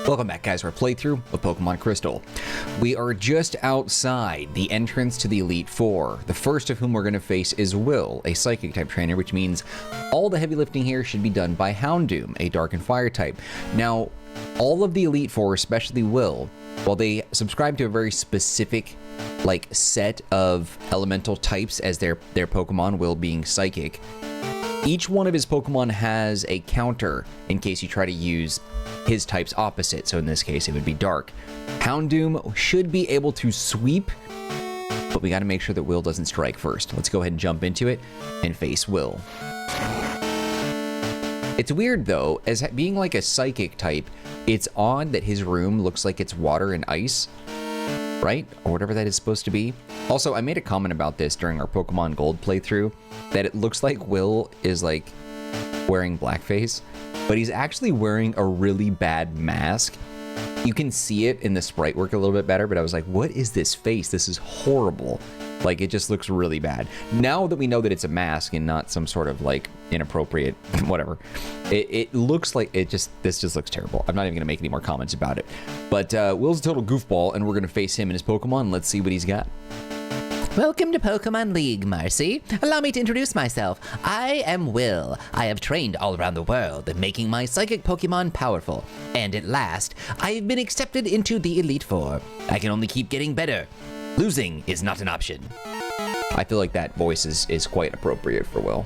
Welcome back, guys, to our playthrough of Pokemon Crystal. We are just outside the entrance to the Elite Four. The first of whom we're going to face is Will, a Psychic-type trainer, which means all the heavy lifting here should be done by Houndoom, a Dark and Fire type. Now, all of the Elite Four, especially Will, while they subscribe to a very specific, set of elemental types as their Pokemon, Will being Psychic, each one of his Pokemon has a counter in case you try to use his type's opposite. So in this case, it would be Dark. Houndoom should be able to sweep, but we got to make sure that Will doesn't strike first. Let's go ahead and jump into it and face Will. It's weird, though, as being like a Psychic type, it's odd that his room looks like it's water and ice, right? Or whatever that is supposed to be. Also, I made a comment about this during our Pokemon Gold playthrough, that it looks like Will is wearing blackface, but he's actually wearing a really bad mask. You can see it in the sprite work a little bit better, but I was like, what is this face? This is horrible. It just looks really bad. Now that we know that it's a mask and not some sort of inappropriate whatever, it looks like this just looks terrible. I'm not even gonna make any more comments about it. But Will's a total goofball, and we're gonna face him and his Pokemon. Let's see what he's got. Welcome to Pokemon League, Marcy. Allow me to introduce myself. I am Will. I have trained all around the world, making my psychic Pokemon powerful. And at last, I have been accepted into the Elite Four. I can only keep getting better. Losing is not an option. I feel like that voice is quite appropriate for Will.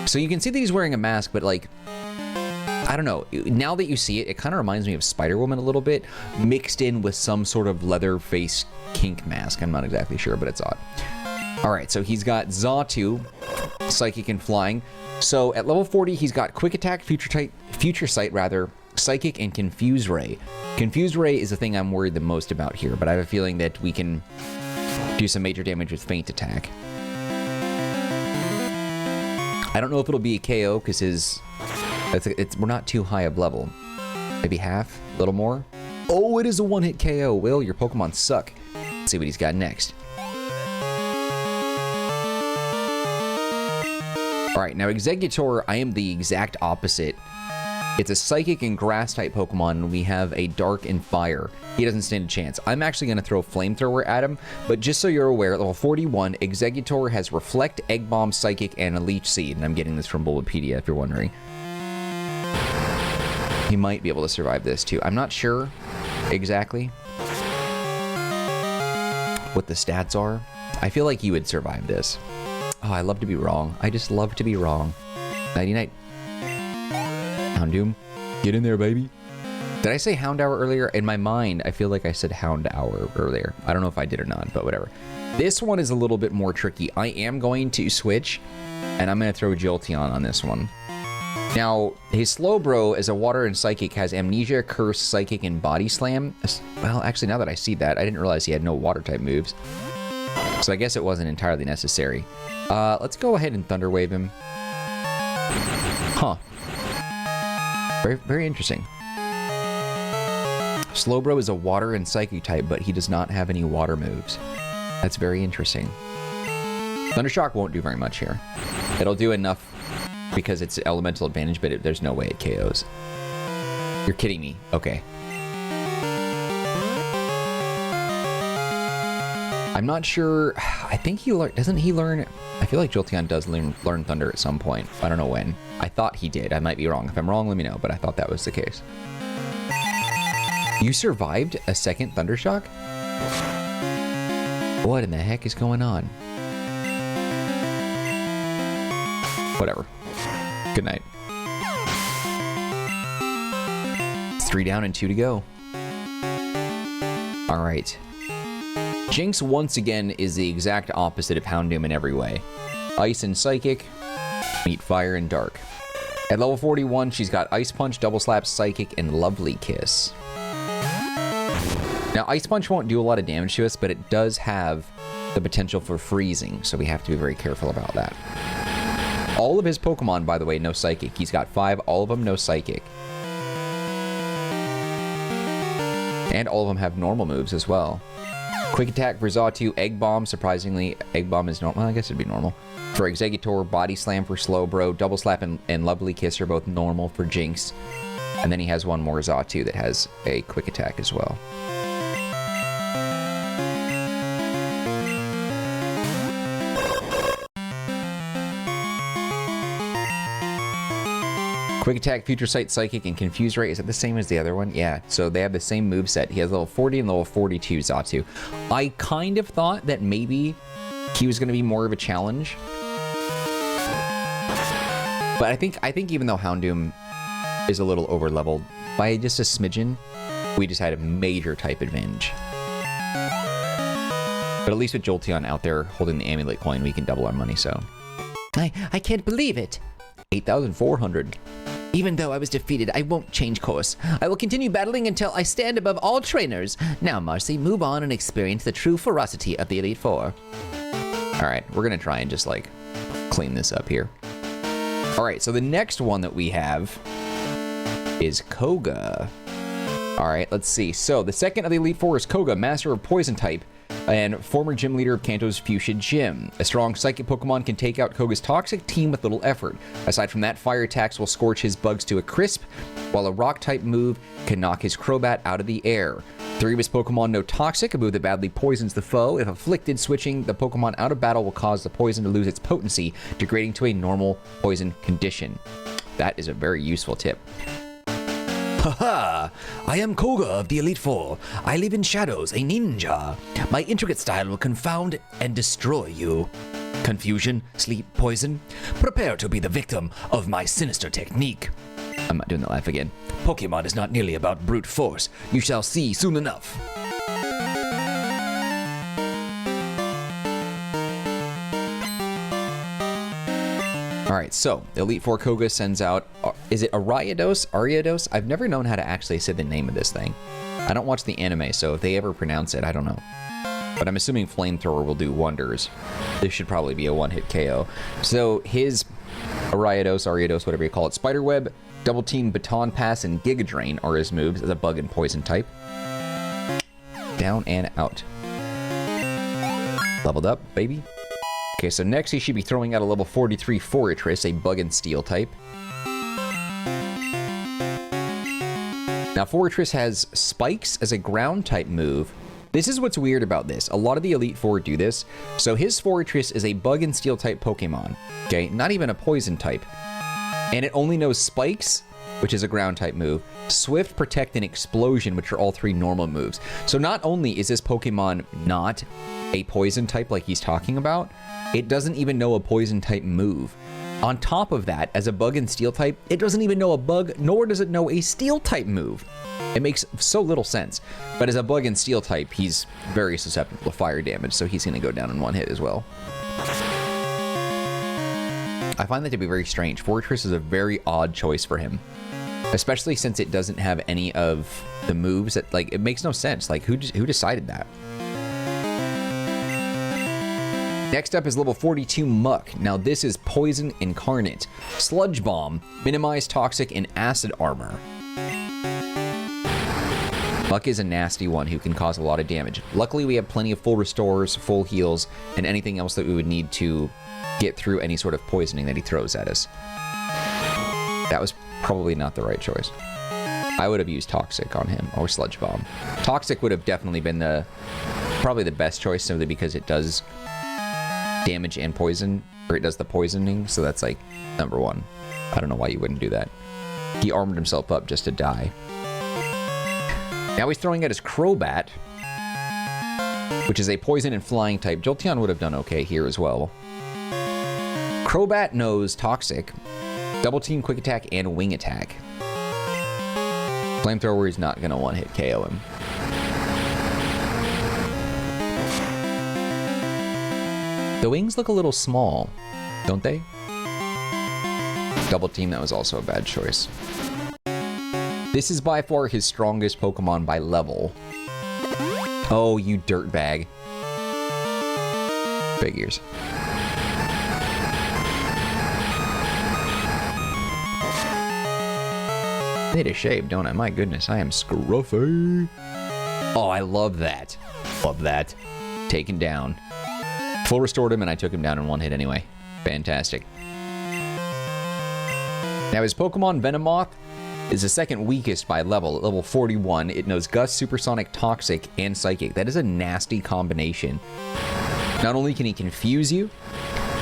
So you can see that he's wearing a mask, but I don't know. Now that you see it, it kind of reminds me of Spider-Woman a little bit, mixed in with some sort of leather face kink mask. I'm not exactly sure, but it's odd. All right, so he's got Johto, Psychic and Flying. So at level 40, he's got Quick Attack, Future Sight, Psychic, and Confuse Ray. Confuse Ray is the thing I'm worried the most about here, but I have a feeling that we can do some major damage with Feint Attack. I don't know if it'll be a KO because we're not too high of level. Maybe half, a little more. Oh, it is a one-hit KO. Will, your Pokemon suck. Let's see what he's got next. All right, now Exeggutor, I am the exact opposite. It's a Psychic and Grass-type Pokemon, and we have a Dark and Fire. He doesn't stand a chance. I'm actually going to throw Flamethrower at him, but just so you're aware, at level 41, Exeggutor has Reflect, Egg Bomb, Psychic, and a Leech Seed, and I'm getting this from Bulbapedia, if you're wondering. He might be able to survive this, too. I'm not sure exactly what the stats are. I feel like he would survive this. Oh, I love to be wrong. I just love to be wrong. Nighty-night. Houndoom, get in there, baby. Did I say Houndour earlier? In my mind, I feel like I said Houndour earlier. I don't know if I did or not, but whatever. This one is a little bit more tricky. I am going to switch, and I'm going to throw Jolteon on this one. Now, his Slowbro as a Water and Psychic has Amnesia, Curse, Psychic, and Body Slam. Well, actually, now that I see that, I didn't realize he had no Water-type moves. So I guess it wasn't entirely necessary. Let's go ahead and Thunder Wave him. Huh. Very, very interesting. Slowbro is a Water and Psychic type, but he does not have any Water moves. That's very interesting. Thundershock won't do very much here. It'll do enough because it's elemental advantage, but there's no way it KOs. You're kidding me. Okay. I'm not sure. I think doesn't he learn? I feel like Jolteon does learn Thunder at some point. I don't know when. I thought he did. I might be wrong. If I'm wrong, let me know, but I thought that was the case. You survived a second Thundershock? What in the heck is going on? Whatever. Good night. It's 3 down and 2 to go. All right. Jinx, once again, is the exact opposite of Houndoom in every way. Ice and Psychic, meet Fire and Dark. At level 41, she's got Ice Punch, Double Slap, Psychic, and Lovely Kiss. Now, Ice Punch won't do a lot of damage to us, but it does have the potential for freezing, so we have to be very careful about that. All of his Pokemon, by the way, no Psychic. He's got 5, all of them no Psychic. And all of them have normal moves as well. Quick Attack for Johto, Egg Bomb, surprisingly, Egg Bomb is normal. Well, I guess it'd be normal. For Exeggutor, Body Slam for Slowbro, Double Slap and Lovely Kiss are both normal for Jinx. And then he has one more Xatu that has a quick attack as well. Quick Attack, Future Sight, Psychic, and Confuse Ray. Is it the same as the other one? Yeah, so they have the same moveset. He has level 40 and level 42 Xatu. I kind of thought that maybe he was going to be more of a challenge. But I think even though Houndoom is a little over-leveled, by just a smidgen, we just had a major type advantage. But at least with Jolteon out there holding the Amulet Coin, we can double our money, so. I can't believe it. 8,400. Even though I was defeated, I won't change course. I will continue battling until I stand above all trainers. Now, Marcy, move on and experience the true ferocity of the Elite Four. All right, we're going to try and just, like, clean this up here. All right, so the next one that we have is Koga. All right, let's see. So the second of the Elite Four is Koga, Master of Poison type, and former gym leader of Kanto's Fuchsia Gym. A strong psychic Pokemon can take out Koga's toxic team with little effort. Aside from that, fire attacks will scorch his bugs to a crisp, while a rock type move can knock his Crobat out of the air. 3 of his Pokemon know Toxic, a move that badly poisons the foe. If afflicted, switching the Pokemon out of battle will cause the poison to lose its potency, degrading to a normal poison condition. That is a very useful tip. Haha! I am Koga of the Elite Four. I live in shadows, a ninja. My intricate style will confound and destroy you. Confusion, sleep, poison. Prepare to be the victim of my sinister technique. I'm not doing the laugh again. Pokemon is not nearly about brute force. You shall see soon enough. All right, so Elite Four Koga sends out, is it Ariados? I've never known how to actually say the name of this thing. I don't watch the anime, so if they ever pronounce it, I don't know. But I'm assuming Flamethrower will do wonders. This should probably be a one-hit KO. So his Ariados, whatever you call it, Spiderweb, Double Team, Baton Pass, and Giga Drain are his moves as a bug and poison type. Down and out. Leveled up, baby. Okay, so next he should be throwing out a level 43 Forretress, a bug and steel type. Now, Forretress has Spikes as a ground type move. This is what's weird about this. A lot of the Elite Four do this. So his Forretress is a bug and steel type Pokemon. Okay, not even a poison type. And it only knows Spikes, which is a ground type move, Swift, Protect, and Explosion, which are all 3 normal moves. So not only is this Pokemon not a poison type like he's talking about, it doesn't even know a poison type move. On top of that, as a bug and steel type, it doesn't even know a bug, nor does it know a steel type move. It makes so little sense. But as a bug and steel type, he's very susceptible to fire damage, so he's going to go down in one hit as well. I find that to be very strange. Forretress is a very odd choice for him. Especially since it doesn't have any of the moves that, like, it makes no sense. Like, who decided that? Next up is level 42 Muck. Now this is Poison Incarnate. Sludge Bomb, Minimize Toxic, and Acid Armor. Muck is a nasty one who can cause a lot of damage. Luckily we have plenty of full restores, full heals, and anything else that we would need to get through any sort of poisoning that he throws at us. That was probably not the right choice. I would have used Toxic on him, or Sludge Bomb. Toxic would have definitely been probably the best choice, simply because it does damage and poison, or it does the poisoning, so that's like number 1. I don't know why you wouldn't do that. He armored himself up just to die. Now he's throwing out his Crobat, which is a poison and flying type. Jolteon would have done okay here as well. Crobat knows Toxic, Double Team, Quick Attack, and Wing Attack. Flamethrower is not going to one-hit KO him. The wings look a little small, don't they? Double Team, that was also a bad choice. This is by far his strongest Pokemon by level. Oh, you dirtbag. Figures. I need a shave, don't I? My goodness, I am scruffy. Oh, I love that. Love that. Taken down. Full restored him, and I took him down in one hit anyway. Fantastic. Now his Pokemon Venomoth is the second weakest by level. At level 41, it knows Gust, Supersonic, Toxic, and Psychic. That is a nasty combination. Not only can he confuse you,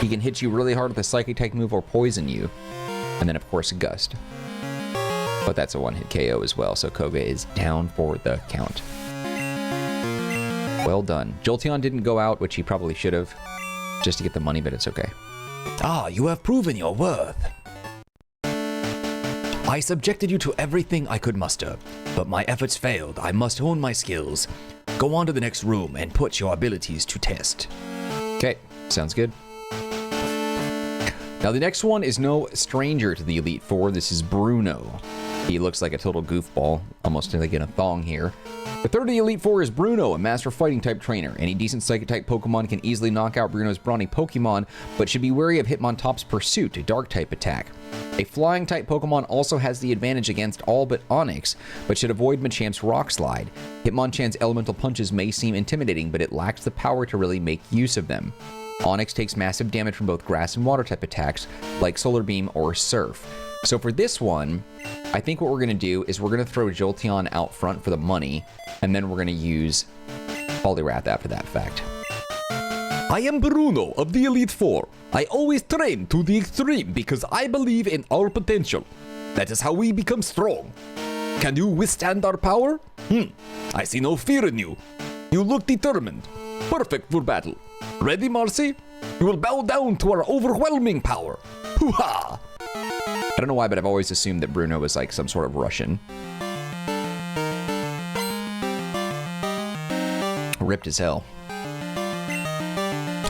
he can hit you really hard with a Psychic type move or poison you. And then, of course, Gust. But that's a one-hit KO as well, so Koga is down for the count. Well done. Jolteon didn't go out, which he probably should have, just to get the money, but it's okay. Ah, you have proven your worth. I subjected you to everything I could muster, but my efforts failed. I must hone my skills. Go on to the next room and put your abilities to test. Okay, sounds good. Now the next one is no stranger to the Elite Four. This is Bruno. He looks like a total goofball, almost like in a thong here. The third of the Elite Four is Bruno, a master fighting type trainer. Any decent Psychic type Pokemon can easily knock out Bruno's brawny Pokemon, but should be wary of Hitmontop's Pursuit, a dark type attack. A flying type Pokemon also has the advantage against all but Onix, but should avoid Machamp's Rock Slide. Hitmonchan's elemental punches may seem intimidating, but it lacks the power to really make use of them. Onix takes massive damage from both grass and water type attacks, like Solar Beam or Surf. So for this one, I think what we're going to do is we're going to throw Jolteon out front for the money, and then we're going to use Poliwrath after that fact. I am Bruno of the Elite Four. I always train to the extreme because I believe in our potential. That is how we become strong. Can you withstand our power? I see no fear in you. You look determined. Perfect for battle. Ready, Marcy? You will bow down to our overwhelming power. Hoo-ha! I don't know why, but I've always assumed that Bruno was like some sort of Russian. Ripped as hell.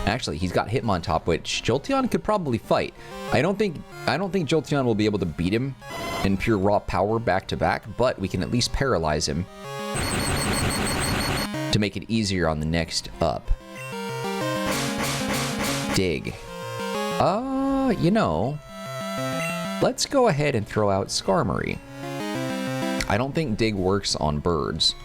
Actually, he's got Hitmontop, which Jolteon could probably fight. I don't think Jolteon will be able to beat him in pure raw power back to back, but we can at least paralyze him to make it easier on the next up. Dig. You know, let's go ahead and throw out Skarmory. I don't think Dig works on birds.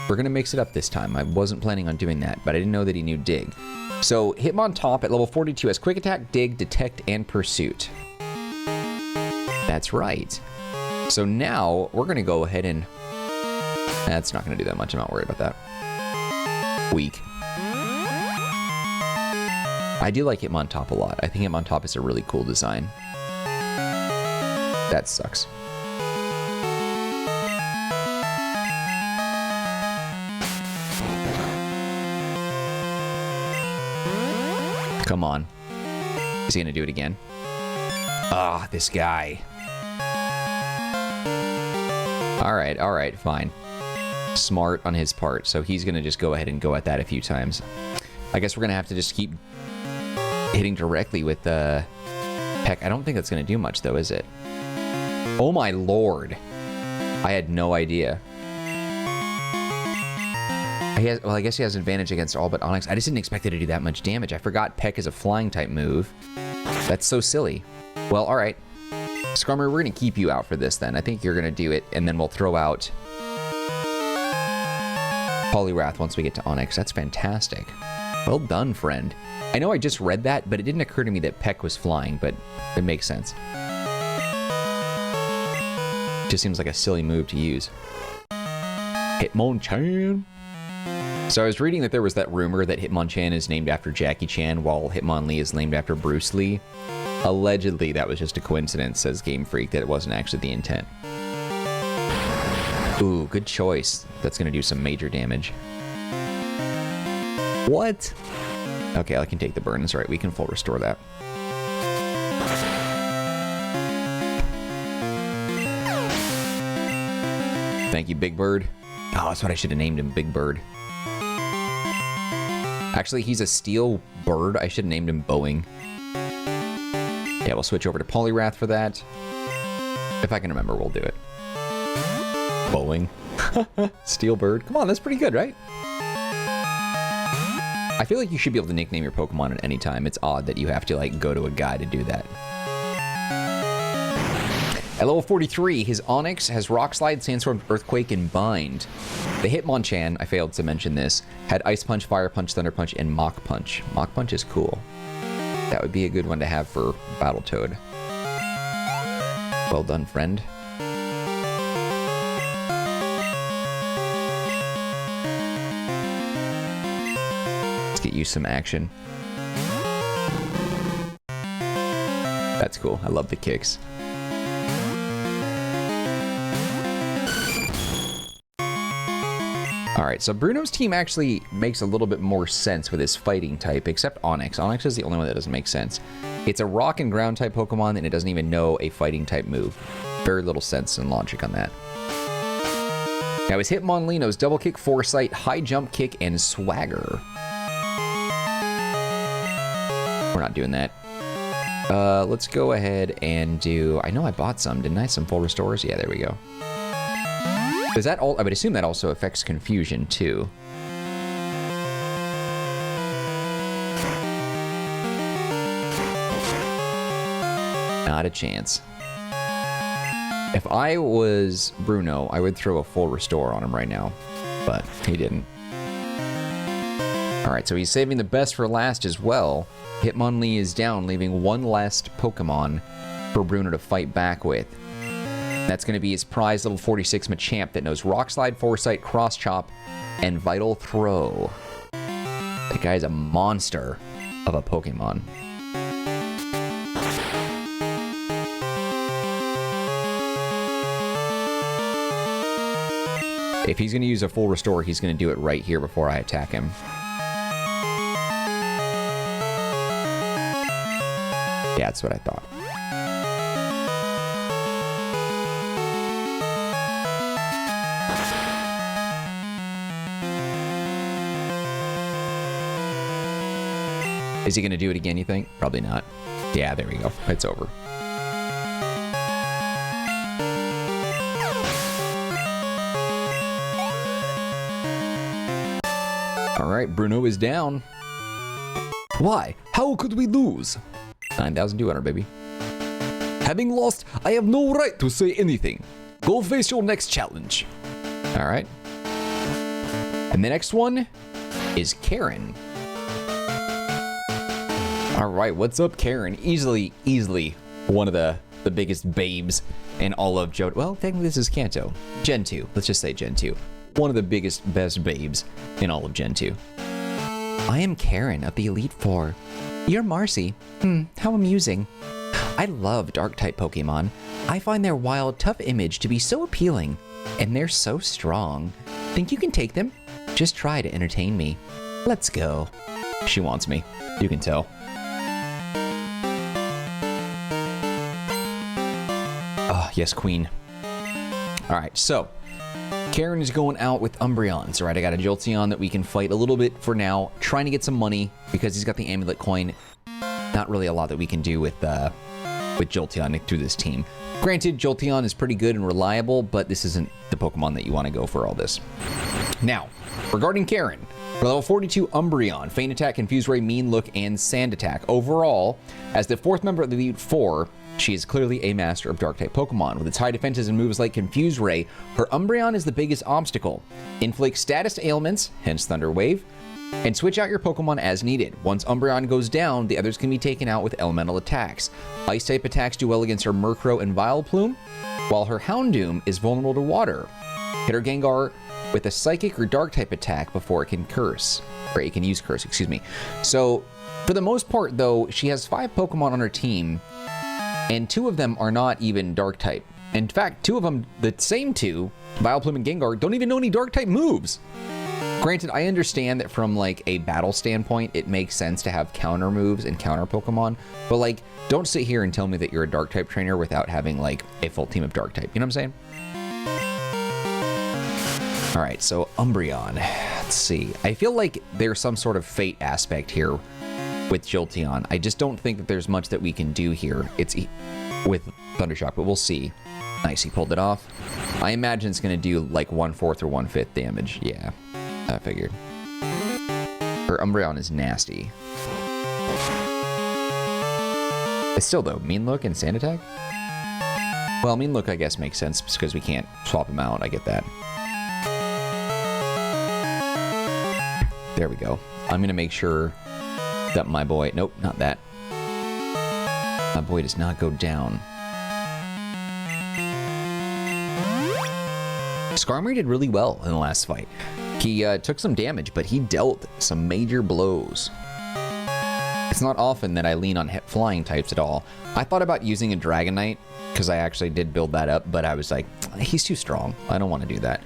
We're gonna mix it up this time. I wasn't planning on doing that, but I didn't know that he knew Dig. So Hitmontop at level 42 has Quick Attack, Dig, Detect, and Pursuit. That's right. So now we're gonna go ahead and... That's not gonna do that much. I'm not worried about that. Weak. I do like Hitmontop a lot. I think Hitmontop is a really cool design. That sucks. Come on. Is he gonna do it again? Ah, this guy. Alright, fine. Smart on his part, so he's gonna just go ahead and go at that a few times. I guess we're gonna have to just keep hitting directly with Peck. I don't think that's gonna do much though, is it? Oh my lord. I had no idea. Well, I guess he has an advantage against all but Onix. I just didn't expect it to do that much damage. I forgot Peck is a flying type move. That's so silly. Well, alright. Skarmory, we're gonna keep you out for this then. I think you're gonna do it, and then we'll throw out Poliwrath once we get to Onix. That's fantastic. Well done, friend. I know I just read that, but it didn't occur to me that Peck was flying, but it makes sense. Just seems like a silly move to use. Hitmonchan. So I was reading that there was that rumor that Hitmonchan is named after Jackie Chan, while Hitmonlee is named after Bruce Lee. Allegedly, that was just a coincidence, says Game Freak, that it wasn't actually the intent. Ooh, good choice. That's gonna do some major damage. What? Okay, I can take the burn. That's right, we can full restore that. Thank you, Big Bird. Oh, that's what I should have named him, Big Bird. Actually, he's a steel bird. I should have named him Boeing. Yeah, we'll switch over to Poliwrath for that. If I can remember, we'll do it. Boeing. Steel bird. Come on, that's pretty good, right? I feel like you should be able to nickname your Pokemon at any time. It's odd that you have to, like, go to a guy to do that. At level 43, his Onix has Rock Slide, Sandstorm, Earthquake, and Bind. The Hitmonchan, I failed to mention this, had Ice Punch, Fire Punch, Thunder Punch, and Mach Punch. Mach Punch is cool. That would be a good one to have for Battletoad. Well done, friend. use some action. That's cool. I love the kicks. Alright, so Bruno's team actually makes a little bit more sense with his fighting type, except Onix. Onix is the only one that doesn't make sense. It's a rock and ground type Pokemon, and it doesn't even know a fighting type move. Very little sense and logic on that. Now his Hitmonleeno's double kick, foresight, high jump kick, and swagger. We're not doing that. Let's go ahead and do... I know I bought some, didn't I? Some full restores? Yeah, there we go. Does that all... I would assume that also affects confusion, too. Not a chance. If I was Bruno, I would throw a full restore on him right now. But he didn't. Alright, so he's saving the best for last as well. Hitmonlee is down, leaving one last Pokemon for Bruno to fight back with. That's going to be his prize level 46 Machamp that knows Rock Slide, Foresight, Cross Chop, and Vital Throw. That guy's a monster of a Pokemon. If he's going to use a full restore, he's going to do it right here before I attack him. Yeah, that's what I thought. Is he going to do it again, you think? Probably not. Yeah, there we go. It's over. Alright, Bruno is down. Why? How could we lose? 9,200, baby. Having lost, I have no right to say anything. Go face your next challenge. Alright. And the next one is Karen. Alright, what's up, Karen? Easily one of the biggest babes in all of Johto. Well, technically this is Kanto. Gen 2. Let's just say Gen 2. One of the biggest, best babes in all of Gen 2. I am Karen of the Elite Four. You're Marcy. How amusing. I love Dark-type Pokemon. I find their wild, tough image to be so appealing, and they're so strong. Think you can take them? Just try to entertain me. Let's go. She wants me. You can tell. Oh, yes, queen. Alright, so Karen is going out with Umbreons. Alright, I got a Jolteon that we can fight a little bit for now. Trying to get some money because he's got the amulet coin. Not really a lot that we can do with Jolteon through this team. Granted, Jolteon is pretty good and reliable, but this isn't the Pokemon that you want to go for all this. Now, regarding Karen, for level 42 Umbreon, Feint Attack, Confuse Ray, Mean Look, and Sand Attack. Overall, as the fourth member of the Elite Four, she is clearly a master of Dark-type Pokemon. With its high defenses and moves like Confuse Ray, her Umbreon is the biggest obstacle. Inflict status ailments, hence Thunder Wave, and switch out your Pokemon as needed. Once Umbreon goes down, the others can be taken out with elemental attacks. Ice-type attacks do well against her Murkrow and Vileplume, while her Houndoom is vulnerable to water. Hit her Gengar with a Psychic or Dark-type attack before it can curse. Or it can use Curse, excuse me. So, for the most part, though, she has 5 Pokemon on her team, and 2 of them are not even Dark-type. In fact, 2 of them, the same 2, Vileplume and Gengar, don't even know any Dark-type moves. Granted, I understand that from, like, a battle standpoint, it makes sense to have counter moves and counter Pokemon, but, like, don't sit here and tell me that you're a Dark-type trainer without having, like, a full team of Dark-type. You know what I'm saying? Alright, so Umbreon. Let's see. I feel like there's some sort of fate aspect here with Jolteon. I just don't think that there's much that we can do here. It's with Thundershock, but we'll see. Nice, he pulled it off. I imagine it's going to do like 1/4 or 1/5 damage. Yeah, I figured. Her Umbreon is nasty. It's still though, Mean Look and Sand Attack? Well, Mean Look I guess makes sense because we can't swap him out. I get that. There we go. I'm going to make sure that my boy... Nope, not that. My boy does not go down. Skarmory did really well in the last fight. He took some damage, but he dealt some major blows. It's not often that I lean on flying types at all. I thought about using a Dragonite, because I actually did build that up, but I was like, he's too strong. I don't want to do that.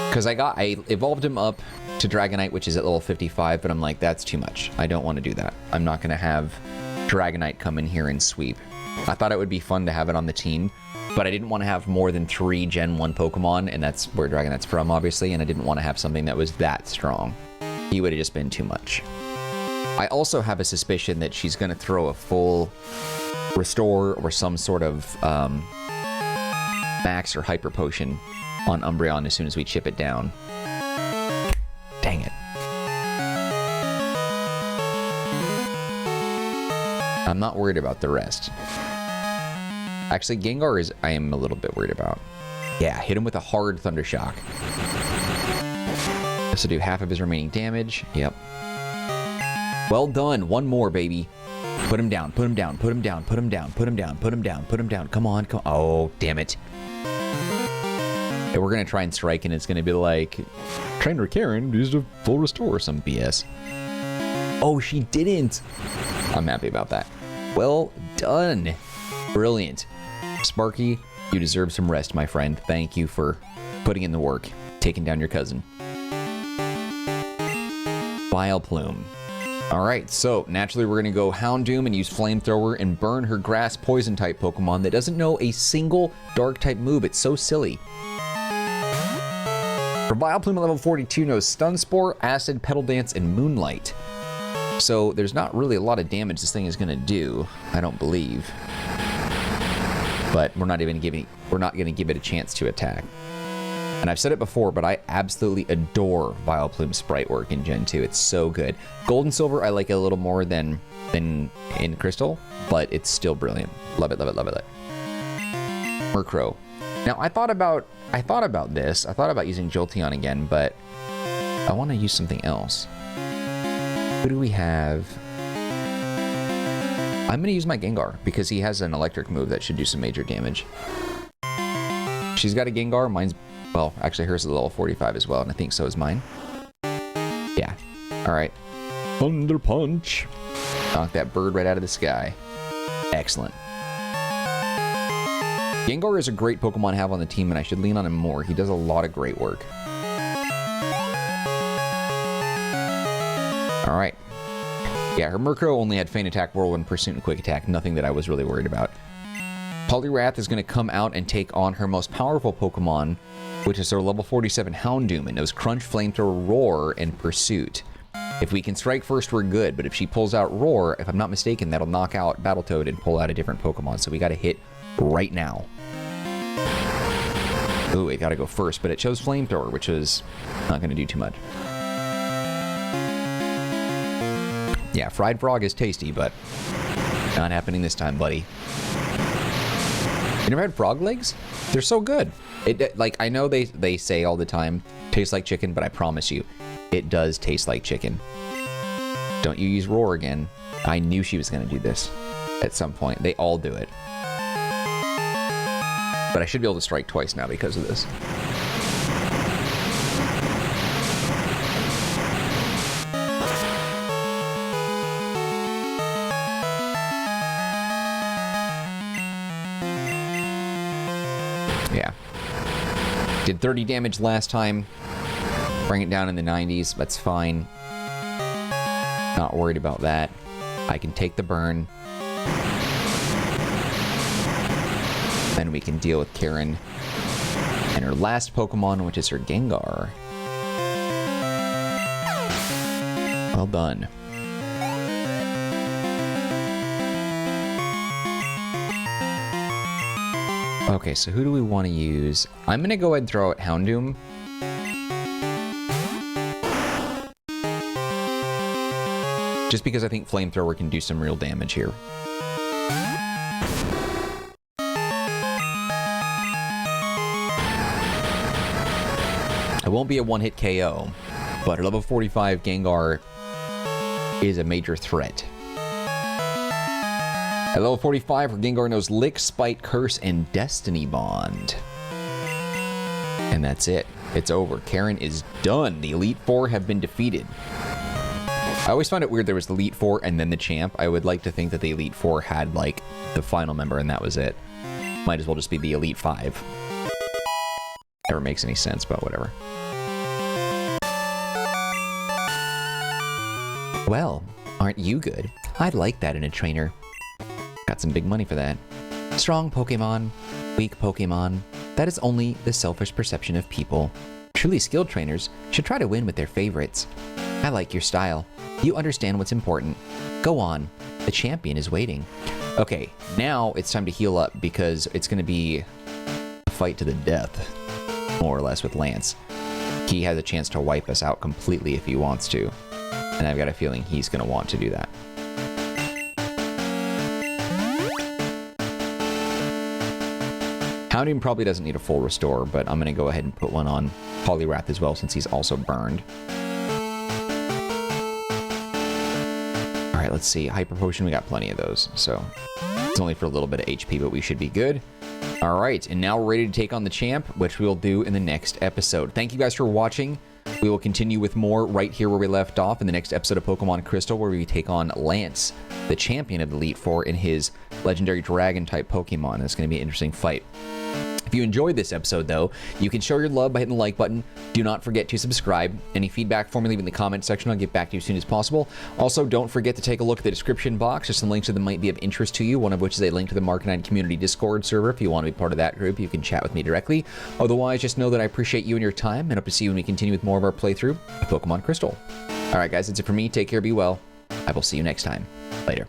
Because I evolved him up to Dragonite, which is at level 55, but I'm like, that's too much. I don't want to do that. I'm not going to have Dragonite come in here and sweep. I thought it would be fun to have it on the team, but I didn't want to have more than 3 Gen 1 Pokemon, and that's where Dragonite's from, obviously, and I didn't want to have something that was that strong. He would have just been too much. I also have a suspicion that she's going to throw a full Restore or some sort of Max or Hyper Potion on Umbreon as soon as we chip it down. Dang it. I'm not worried about the rest. Actually, Gengar I am a little bit worried about. Yeah, hit him with a hard Thunder Shock. This will do half of his remaining damage. Yep. Well done. One more, baby. Put him down, put him down, put him down, put him down, put him down, put him down, put him down. Come on, come on. Oh, damn it. And we're going to try and strike, and it's going to be like, Trainer Karen used a full restore or some BS. Oh, she didn't. I'm happy about that. Well done. Brilliant. Sparky, you deserve some rest, my friend. Thank you for putting in the work, taking down your cousin. Vileplume. Alright, so naturally we're going to go Houndoom and use Flamethrower and burn her Grass Poison type Pokemon that doesn't know a single Dark type move. It's so silly. Her Vileplume at level 42 knows Stun Spore, Acid, Petal Dance, and Moonlight. So there's not really a lot of damage this thing is going to do, I don't believe. But we're not going to give it a chance to attack. And I've said it before, but I absolutely adore Vileplume's sprite work in Gen 2. It's so good. Gold and Silver I like it a little more than in Crystal, but it's still brilliant. Love it, love it, love it. Murkrow. Now I thought about this. I thought about using Jolteon again, but I want to use something else. Who do we have? I'm going to use my Gengar because he has an electric move that should do some major damage. She's got a Gengar. Mine's, well, actually hers is level 45 as well, and I think so is mine. Yeah. All right. Thunder Punch. Knock that bird right out of the sky. Excellent. Gengar is a great Pokemon to have on the team, and I should lean on him more. He does a lot of great work. All right. Yeah, her Murkrow only had Feint Attack, Whirlwind, Pursuit, and Quick Attack. Nothing that I was really worried about. Poliwrath is going to come out and take on her most powerful Pokemon, which is her level 47 Houndoom. It knows Crunch, Flamethrower, Roar, and Pursuit. If we can strike first, we're good, but if she pulls out Roar, if I'm not mistaken, that'll knock out Battletoad and pull out a different Pokemon, so we got to hit right now. Ooh, it got to go first, but it chose Flamethrower, which is not going to do too much. Yeah, fried frog is tasty, but not happening this time, buddy. You never had frog legs? They're so good. Like, I know they say all the time, tastes like chicken, but I promise you, it does taste like chicken. Don't you use Roar again. I knew she was going to do this at some point. They all do it. But I should be able to strike twice now because of this. Yeah. Did 30 damage last time. Bring it down in the 90s. That's fine. Not worried about that. I can take the burn. Then we can deal with Karen and her last Pokemon, which is her Gengar. Well done. Okay, so who do we want to use? I'm going to go ahead and throw out Houndoom. Just because I think Flamethrower can do some real damage here. It won't be a one-hit KO, but her level 45 Gengar is a major threat. At level 45, her Gengar knows Lick, Spite, Curse, and Destiny Bond. And that's it. It's over. Karen is done. The Elite Four have been defeated. I always found it weird there was the Elite Four and then the champ. I would like to think that the Elite Four had, like, the final member and that was it. Might as well just be the Elite Five. Never makes any sense, but whatever. Well, aren't you good? I'd like that in a trainer. Got some big money for that. Strong Pokemon, weak Pokemon. That is only the selfish perception of people. Truly skilled trainers should try to win with their favorites. I like your style. You understand what's important. Go on. The champion is waiting. Okay, now it's time to heal up because it's going to be a fight to the death, more or less, with Lance. He has a chance to wipe us out completely if he wants to, and I've got a feeling he's going to want to do that. Houndoom probably doesn't need a full restore, but I'm going to go ahead and put one on Poliwrath as well since he's also burned. Alright, let's see. Hyper Potion, we got plenty of those, so it's only for a little bit of HP, but we should be good. Alright, and now we're ready to take on the champ, which we'll do in the next episode. Thank you guys for watching. We will continue with more right here where we left off in the next episode of Pokemon Crystal, where we take on Lance, the champion of the Elite Four, in his legendary Dragon-type Pokemon. It's going to be an interesting fight. If you enjoyed this episode, though, you can show your love by hitting the like button. Do not forget to subscribe. Any feedback for me, leave in the comment section. I'll get back to you as soon as possible. Also, don't forget to take a look at the description box. There's some links that might be of interest to you, one of which is a link to the Marcanine community Discord server. If you want to be part of that group, you can chat with me directly. Otherwise, just know that I appreciate you and your time, and hope to see you when we continue with more of our playthrough of Pokemon Crystal. All right, guys, that's it for me. Take care, be well. I will see you next time. Later.